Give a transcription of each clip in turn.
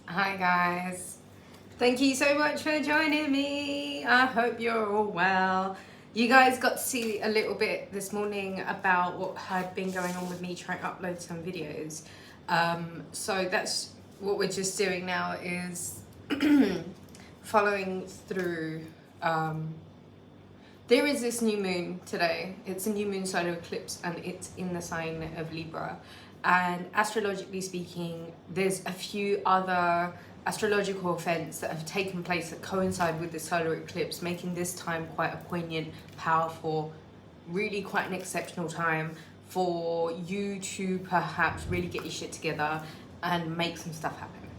Hi guys, thank you so much for joining me. I hope you're all well. You guys got to see a little bit this morning about what had been going on with me trying to upload some videos. So that's what we're just doing now is following through. There is this new moon today. It's a new moon solar eclipse and it's in the sign of Libra. And astrologically speaking, there's a few other astrological events that have taken place that coincide with the solar eclipse, making this time quite a poignant, powerful, really quite an exceptional time for you to perhaps really get your shit together and make some stuff happen.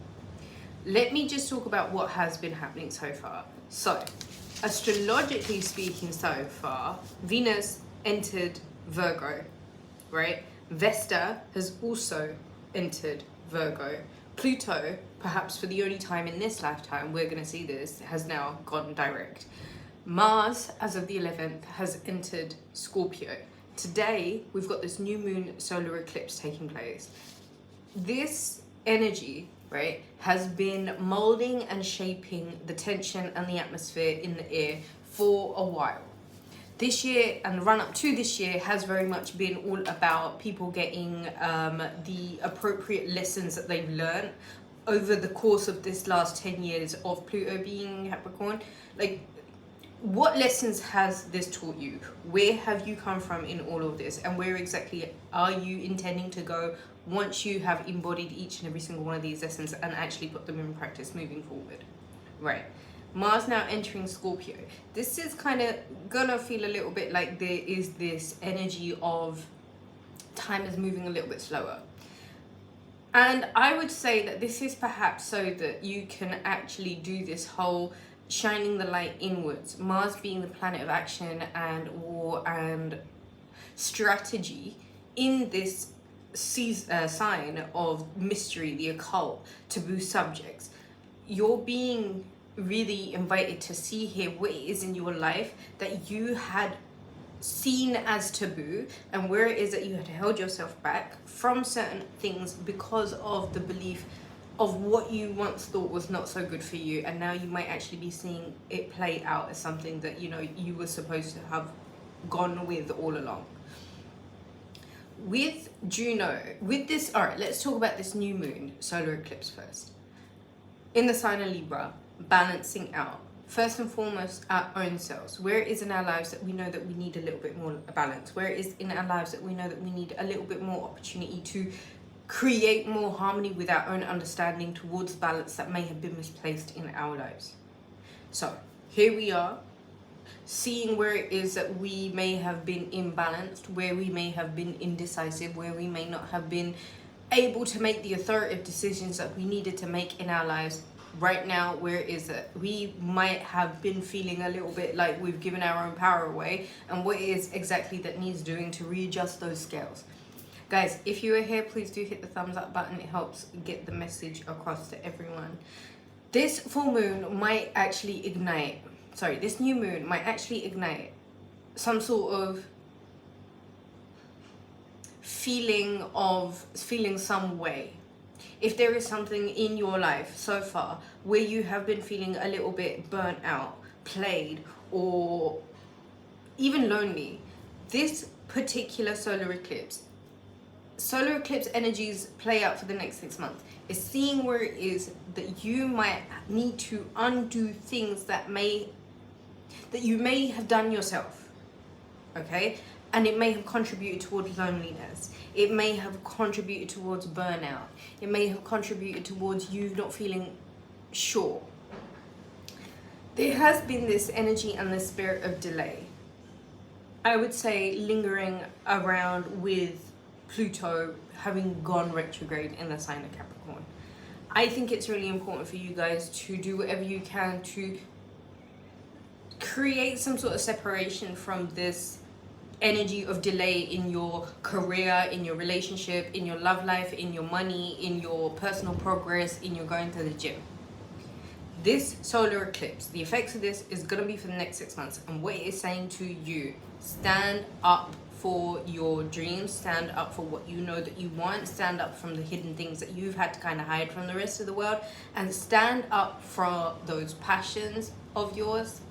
Let me just talk about what has been happening so far. So, astrologically speaking so far, Venus entered Virgo, right? Vesta has also entered Virgo. Pluto, perhaps for the only time in this lifetime we're going to see this, has now gone direct. Mars, as of the 11th, has entered Scorpio. Today, we've got this new moon solar eclipse taking place. This energy, right, has been molding and shaping the tension and the atmosphere in the air for a while. This year and the run up to this year has very much been all about people getting the appropriate lessons that they've learned over the course of this last 10 years of Pluto being Capricorn. Like, what lessons has this taught you? Where have you come from in all of this? And where exactly are you intending to go once you have embodied each and every single one of these lessons and actually put them in practice moving forward? Right. Mars now entering Scorpio. This is kind of gonna feel a little bit like there is this energy of time is moving a little bit slower. And I would say that this is perhaps so that you can actually do this whole shining the light inwards. Mars being the planet of action and war and strategy in this sign of mystery, the occult, taboo subjects. You're being really invited to see here what it is in your life that you had seen as taboo and where it is that you had held yourself back from certain things because of the belief of what you once thought was not so good for you, and now you might actually be seeing it play out as something that you were supposed to have gone with all along. With Juno, with this, all right, let's talk about this new moon solar eclipse first. In the sign of Libra, balancing out first and foremost our own selves. Where it is in our lives that we know that we need a little bit more balance, where it is in our lives that we know that we need a little bit more opportunity to create more harmony with our own understanding towards balance that may have been misplaced in our lives. So here we are, seeing where it is that we may have been imbalanced, where we may have been indecisive, where we may not have been able to make the authoritative decisions that we needed to make in our lives. Right now, where is it? We might have been feeling a little bit like we've given our own power away, and what is exactly that needs doing to readjust those scales. Guys, if you are here, please do hit the thumbs up button. It helps get the message across to everyone. This full moon might actually ignite, this new moon might actually ignite some sort of feeling some way. If there is something in your life so far where you have been feeling a little bit burnt out, played, or even lonely, this particular solar eclipse energies play out for the next 6 months. Is seeing where it is that you might need to undo things that you may have done yourself, okay? And it may have contributed towards loneliness. It may have contributed towards burnout. It may have contributed towards you not feeling sure. There has been this energy and this spirit of delay, I would say, lingering around with Pluto having gone retrograde in the sign of Capricorn. I think it's really important for you guys to do whatever you can to create some sort of separation from this energy of delay in your career, in your relationship, in your love life, in your money, in your personal progress, in your going to the gym. This solar eclipse, the effects of this is going to be for the next 6 months, and what it is saying to you, stand up for your dreams, stand up for what you know that you want, stand up from the hidden things that you've had to kind of hide from the rest of the world, and stand up for those passions of yours,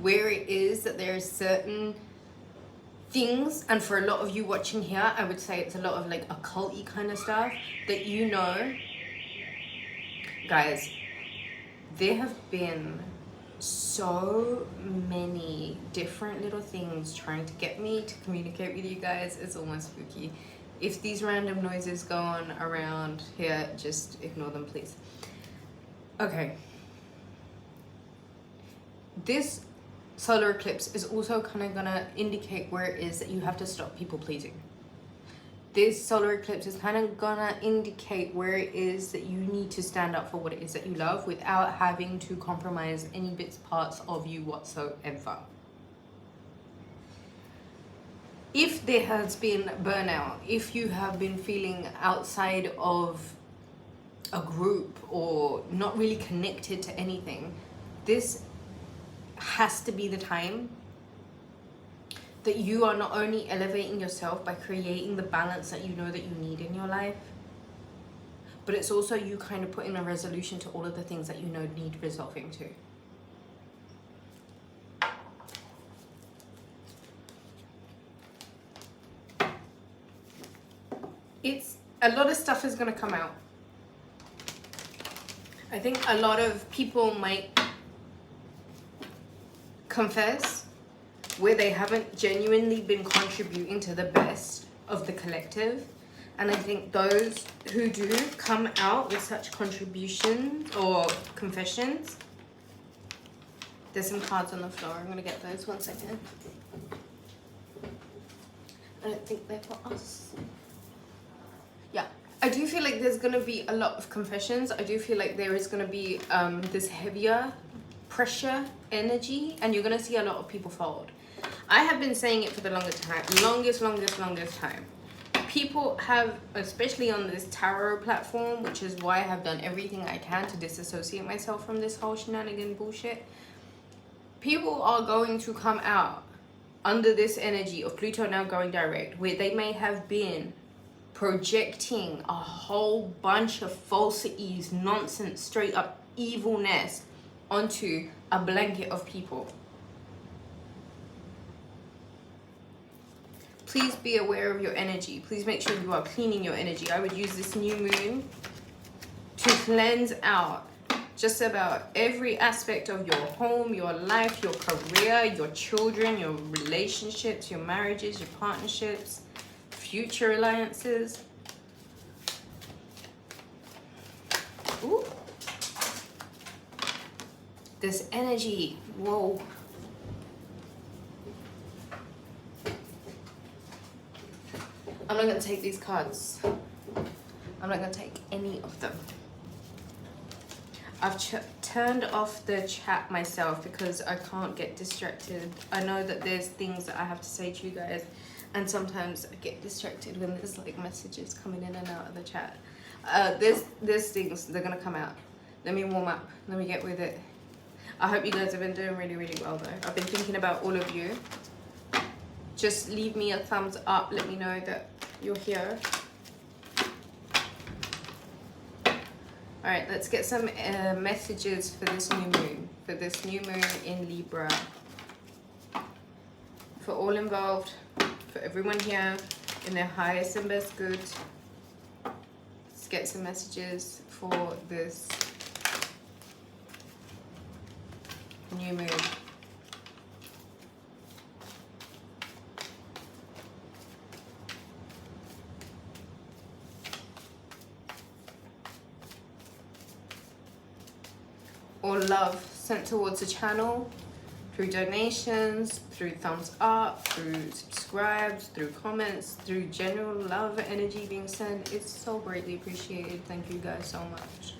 where it is that there is certain things, and for a lot of you watching here, I would say it's a lot of like occult-y kind of stuff that you know. Guys, there have been so many different little things trying to get me to communicate with you guys. It's almost spooky. If these random noises go on around here, just ignore them, please. Okay. This solar eclipse is also kind of gonna indicate where it is that you have to stop people pleasing. This solar eclipse is kind of gonna indicate where it is that you need to stand up for what it is that you love without having to compromise any bits, parts of you whatsoever. If there has been burnout, if you have been feeling outside of a group or not really connected to anything, this has to be the time that you are not only elevating yourself by creating the balance that you know that you need in your life, but it's also you kind of putting a resolution to all of the things that you know need resolving to. It's a lot of stuff is going to come out. I think a lot of people might confess where they haven't genuinely been contributing to the best of the collective. And I think those who do come out with such contributions or confessions. There's some cards on the floor. I'm going to get those. 1 second. I don't think they're for us. Yeah. I do feel like there's going to be a lot of confessions. I do feel like there is going to be this heavier pressure energy. And you're going to see a lot of people fold. I have been saying it for the longest time. People have, especially on this tarot platform, which is why I have done everything I can to disassociate myself from this whole shenanigan bullshit. People are going to come out under this energy of Pluto now going direct, where they may have been projecting a whole bunch of falsities, nonsense, straight up evilness onto a blanket of people. Please be aware of your energy. Please make sure you are cleaning your energy. I would use this new moon to cleanse out just about every aspect of your home, your life, your career, your children, your relationships, your marriages, your partnerships, future alliances. Ooh. This energy, whoa. I'm not going to take these cards. I'm not going to take any of them. I've turned off the chat myself because I can't get distracted. I know that there's things that I have to say to you guys, and sometimes I get distracted when there's like messages coming in and out of the chat. There's things, they're going to come out. Let me warm up. Let me get with it. I hope you guys have been doing really, really well though. I've been thinking about all of you. Just leave me a thumbs up. Let me know that you're here. All right, let's get some messages for this new moon. For this new moon in Libra. For all involved, for everyone here in their highest and best good. Let's get some messages for this new moon. Or love sent towards the channel through donations, through thumbs up, through subscribes, through comments, through general love energy being sent. It's so greatly appreciated. Thank you guys so much.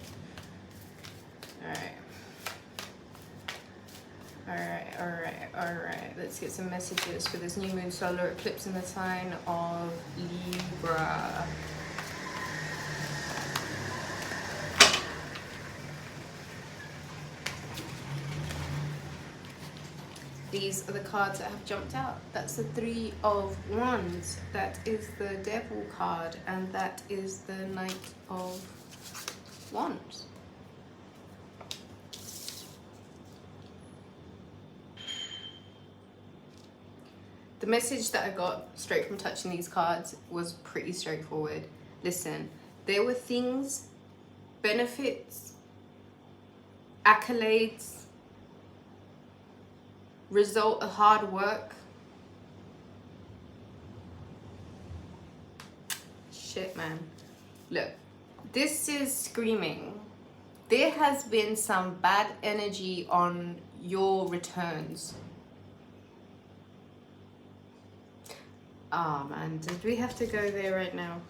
All right. Let's get some messages for this new moon solar eclipse in the sign of Libra. these are the cards that have jumped out. That's the Three of Wands. That is the Devil card, and that is the Knight of Wands. The message that I got straight from touching these cards was pretty straightforward. Listen, there were things, benefits, accolades, result of hard work. Shit, man. Look, this is screaming. There has been some bad energy on your returns. Oh man, did we have to go there right now?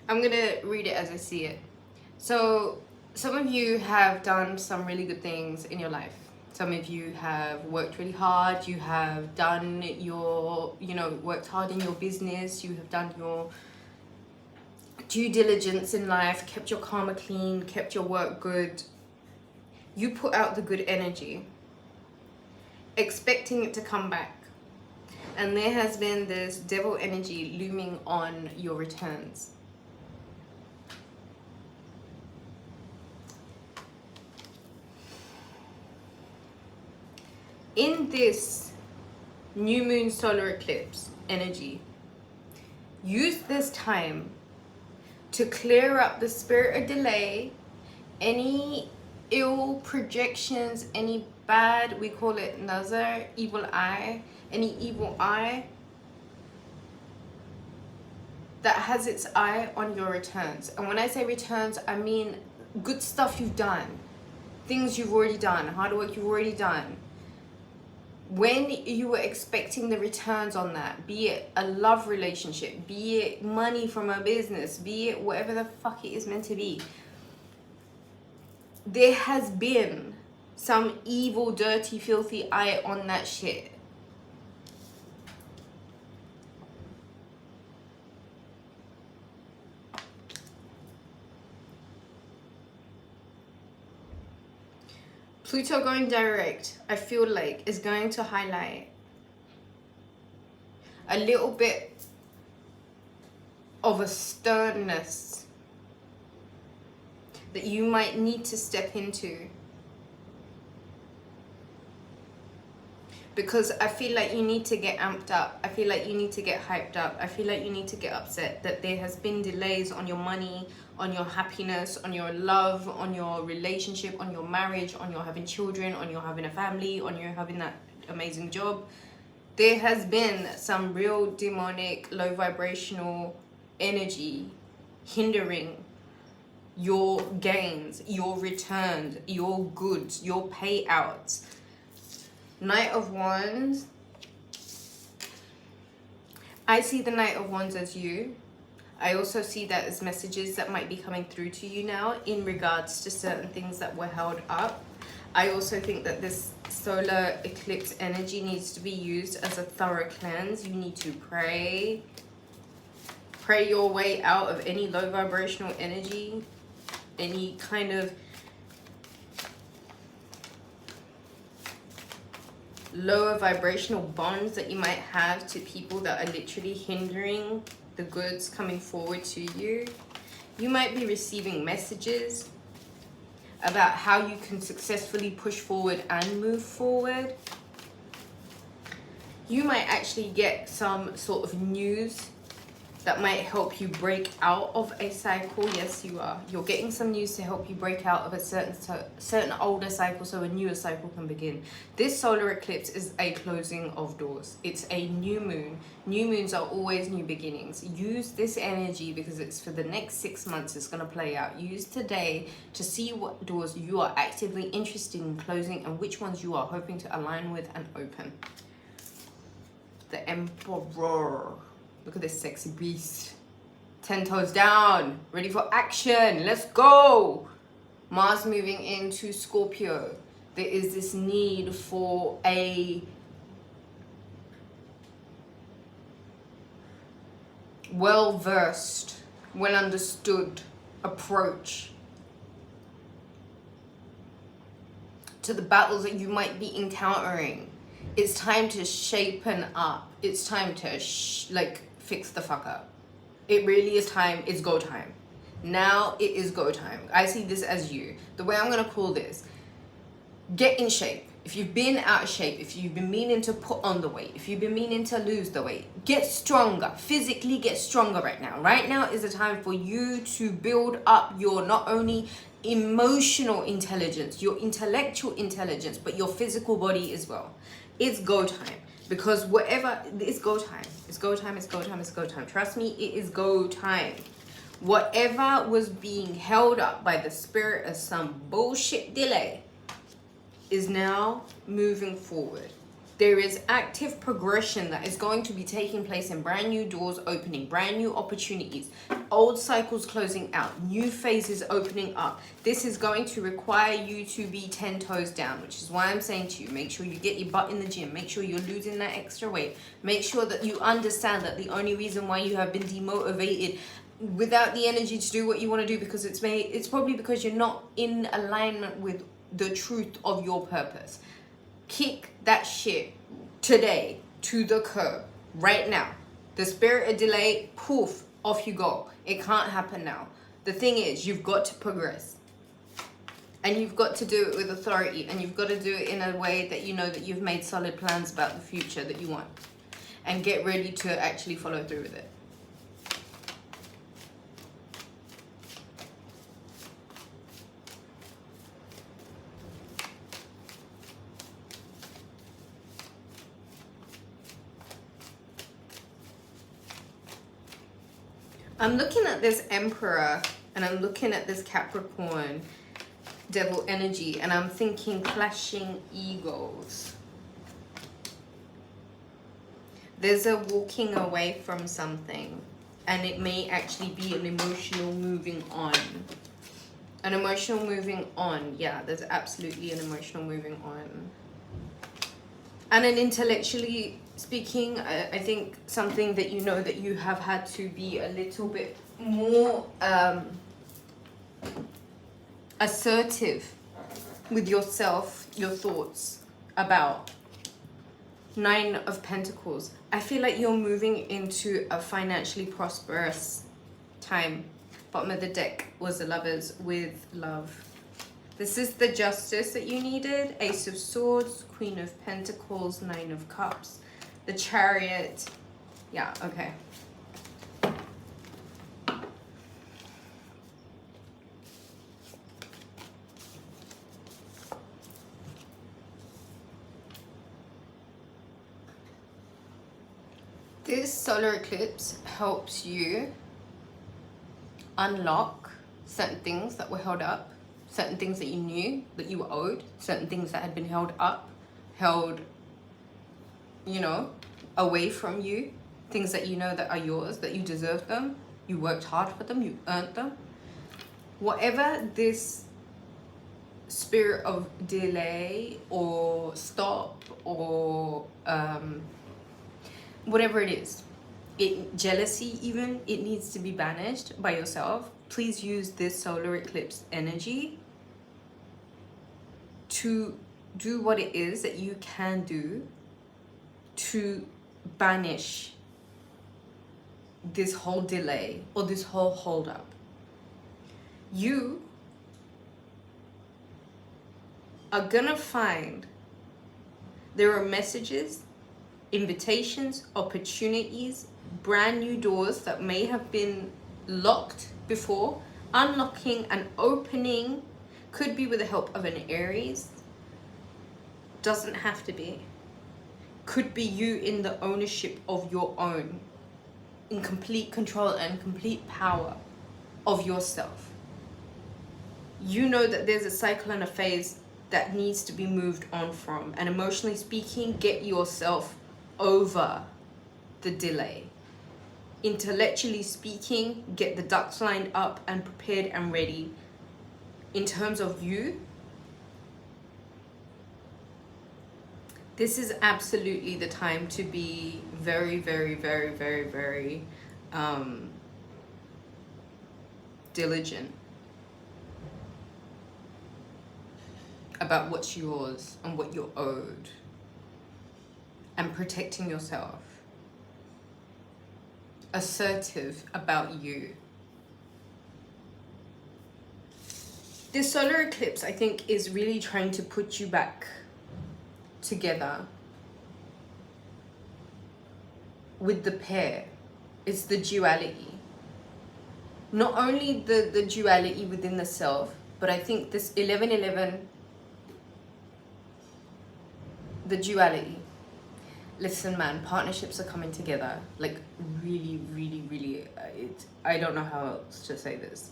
I'm gonna read it as I see it. So some of you have done some really good things in your life. Some of you have worked really hard. You have done your, worked hard in your business. You have done your due diligence in life, kept your karma clean, kept your work good. You put out the good energy, expecting it to come back. And there has been this devil energy looming on your returns. In this new moon solar eclipse energy, use this time to clear up the spirit of delay, any ill projections, any bad, we call it nazar, evil eye, any evil eye that has its eye on your returns. And when I say returns, I mean good stuff you've done, things you've already done, hard work you've already done. When you were expecting the returns on that, be it a love relationship, be it money from a business, be it whatever the fuck it is meant to be, there has been some evil, dirty, filthy eye on that shit. Pluto going direct, I feel like, is going to highlight a little bit of a sternness that you might need to step into. Because I feel like you need to get amped up. I feel like you need to get hyped up. I feel like you need to get upset that there has been delays on your money, on your happiness, on your love, on your relationship, on your marriage, on your having children, on your having a family, on your having that amazing job. There has been some real demonic, low vibrational energy hindering your gains, your returns, your goods, your payouts. Knight of Wands. I see the Knight of Wands as you. I also see that as messages that might be coming through to you now in regards to certain things that were held up. I also think that this solar eclipse energy needs to be used as a thorough cleanse. You need to pray. Pray your way out of any low vibrational energy, any kind of lower vibrational bonds that you might have to people that are literally hindering the goods coming forward to you. You might be receiving messages about how you can successfully push forward and move forward. You might actually get some sort of news that might help you break out of a cycle. Yes, you are. You're getting some news to help you break out of a certain older cycle so a newer cycle can begin. This solar eclipse is a closing of doors. It's a new moon. New moons are always new beginnings. Use this energy because it's for the next 6 months it's going to play out. Use today to see what doors you are actively interested in closing and which ones you are hoping to align with and open. The Emperor. Look at this sexy beast. 10 toes down. Ready for action. Let's go. Mars moving into Scorpio. There is this need for a well-versed, well-understood approach to the battles that you might be encountering. It's time to shapen up. It's time to fix the fuck up. It really is time. It's go time. Now it is go time. I see this as you. The way I'm gonna call this, get in shape. If you've been out of shape, if you've been meaning to put on the weight, if you've been meaning to lose the weight, get stronger. Physically get stronger right now. Right now is the time for you to build up your not only emotional intelligence, your intellectual intelligence, but your physical body as well. It's go time. Because it's go time. It's go time, it's go time, it's go time. Trust me, it is go time. Whatever was being held up by the spirit of some bullshit delay is now moving forward. There is active progression that is going to be taking place in brand new doors opening, brand new opportunities, old cycles closing out, new phases opening up. This is going to require you to be 10 toes down, which is why I'm saying to you, make sure you get your butt in the gym, make sure you're losing that extra weight, make sure that you understand that the only reason why you have been demotivated without the energy to do what you want to do, because it's probably because you're not in alignment with the truth of your purpose. Kick that shit today to the curb right now. The spirit of delay, poof, off you go. It can't happen now. The thing is, you've got to progress, and you've got to do it with authority, and you've got to do it in a way that you know that you've made solid plans about the future that you want, and get ready to actually follow through with it. I'm looking at this Emperor, and I'm looking at this Capricorn devil energy, and I'm thinking clashing egos. There's a walking away from something, and it may actually be an emotional moving on. An emotional moving on. Yeah, there's absolutely an emotional moving on. And an intellectually speaking, I think something that you know that you have had to be a little bit more assertive with yourself, your thoughts about. 9 of Pentacles. I feel like you're moving into a financially prosperous time. Bottom of the deck was the Lovers with love. This is the Justice that you needed. Ace of Swords, Queen of Pentacles, 9 of Cups, the Chariot. Yeah, okay. This solar eclipse helps you unlock certain things that were held up, certain things that you knew that you were owed, certain things that had been held up, held, you know, away from you, things that you know that are yours, that you deserve them, you worked hard for them, you earned them. Whatever this spirit of delay or stop or whatever it is, jealousy even, it needs to be banished by yourself. Please use this solar eclipse energy to do what it is that you can do to banish this whole delay or this whole hold up. You are gonna find there are messages, invitations, opportunities, brand new doors that may have been locked before. Unlocking and opening could be with the help of an Aries. Doesn't have to be. Could be you in the ownership of your own, in complete control and complete power of yourself. You know that there's a cycle and a phase that needs to be moved on from, and emotionally speaking, get yourself over the delay. Intellectually speaking, get the ducks lined up and prepared and ready. In terms of you, this is absolutely the time to be very, very, very, very, very diligent. about what's yours and what you're owed, and protecting yourself. Assertive about you. This solar eclipse, I think, is really trying to put you back together with the pair. It's the duality. Not only the duality within the self, but I think this 1111, the duality. Listen, man, partnerships are coming together. Like, really, really, really. I don't know how else to say this.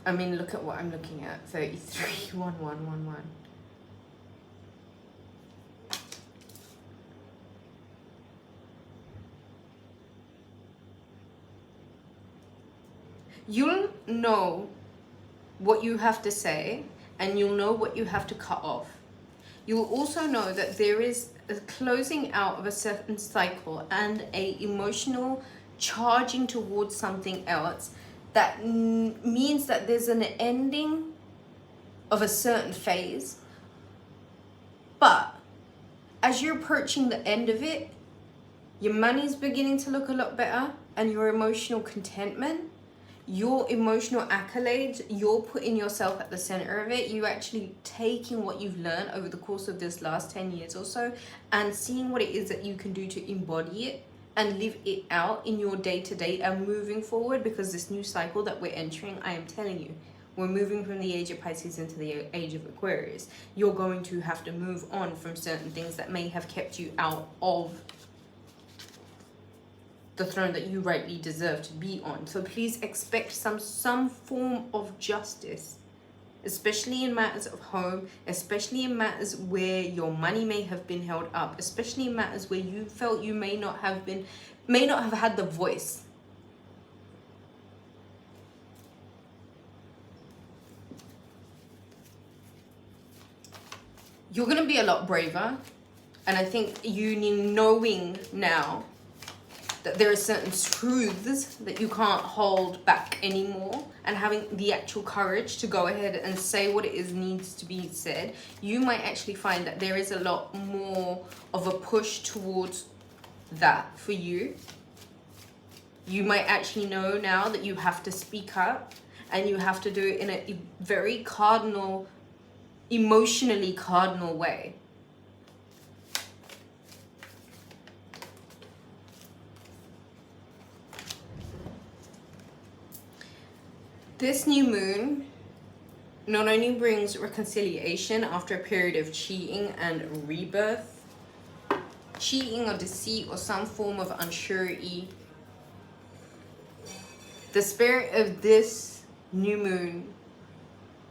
I mean, look at what I'm looking at. 33, 1, 1, 1, 1. You'll know what you have to say, and you'll know what you have to cut off. You'll also know that there is a closing out of a certain cycle and a emotional charging towards something else that means that there's an ending of a certain phase. But as you're approaching the end of it, your money's beginning to look a lot better, and your emotional contentment, your emotional accolades, you're putting yourself at the center of it. You actually taking what you've learned over the course of this last 10 years or so and seeing what it is that you can do to embody it and live it out in your day-to-day and moving forward. Because this new cycle that we're entering, I am telling you, we're moving from the age of Pisces into the age of Aquarius. You're going to have to move on from certain things that may have kept you out of the throne that you rightly deserve to be on. So please expect some form of justice, especially in matters of home, especially in matters where your money may have been held up, especially in matters where you felt you may not have had the voice. You're gonna be a lot braver, and I think you need knowing now that there are certain truths that you can't hold back anymore, and having the actual courage to go ahead and say what it is needs to be said. You might actually find that there is a lot more of a push towards that for you. You might actually know now that you have to speak up, and you have to do it in a very cardinal, emotionally cardinal way. This new moon not only brings reconciliation after a period of cheating and rebirth, cheating or deceit or some form of unsurety. The spirit of this new moon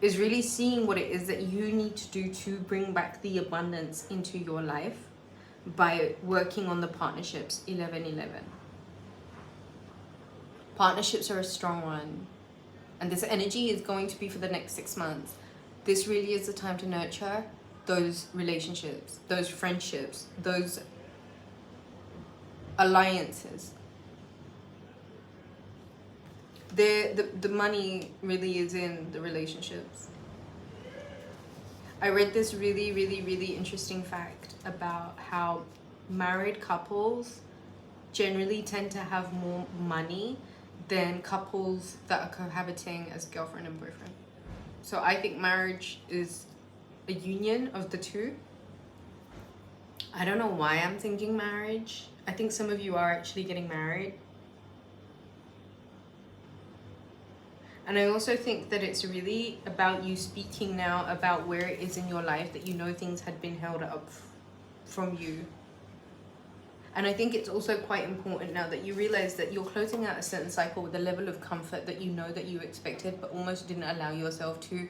is really seeing what it is that you need to do to bring back the abundance into your life by working on the partnerships 1111. Partnerships are a strong one. And this energy is going to be for the next 6 months. This really is the time to nurture those relationships, those friendships, those alliances. The money really is in the relationships. I read this really, really, really interesting fact about how married couples generally tend to have more money than couples that are cohabiting as girlfriend and boyfriend. So I think marriage is a union of the two. I don't know why I'm thinking marriage. I think some of you are actually getting married. And I also think that it's really about you speaking now about where it is in your life that you know things had been held up from you. And I think it's also quite important now that you realize that you're closing out a certain cycle with a level of comfort that you know that you expected but almost didn't allow yourself to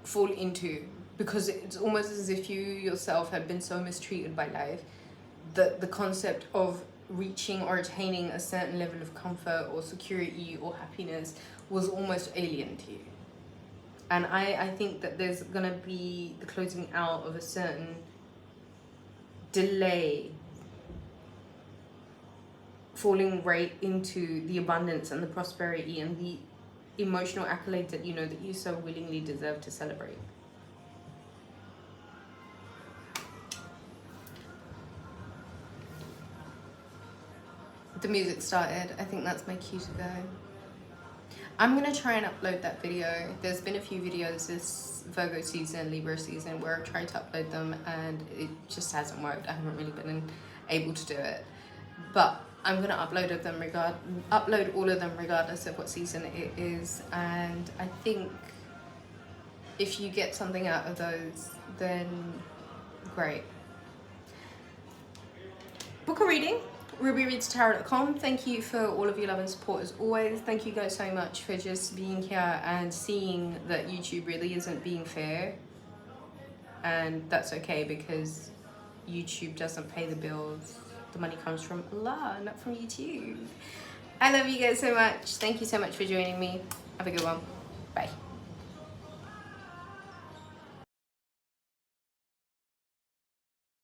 fall into, because it's almost as if you yourself had been so mistreated by life that the concept of reaching or attaining a certain level of comfort or security or happiness was almost alien to you. And I think that there's gonna be the closing out of a certain delay, falling right into the abundance and the prosperity and the emotional accolades that you know that you so willingly deserve to celebrate. The music started. I think that's my cue to go. I'm gonna try and upload that video. There's been a few videos this Virgo season, Libra season, where I've tried to upload them and it just hasn't worked. I haven't really been able to do it. But I'm gonna upload all of them regardless of what season it is. And I think if you get something out of those, then great. Book a reading. RubyReadsTarot.com. Thank you for all of your love and support as always. Thank you guys so much for just being here and seeing that YouTube really isn't being fair. And that's okay, because YouTube doesn't pay the bills. The money comes from Allah, not from YouTube. I love you guys so much. Thank you so much for joining me. Have a good one. Bye.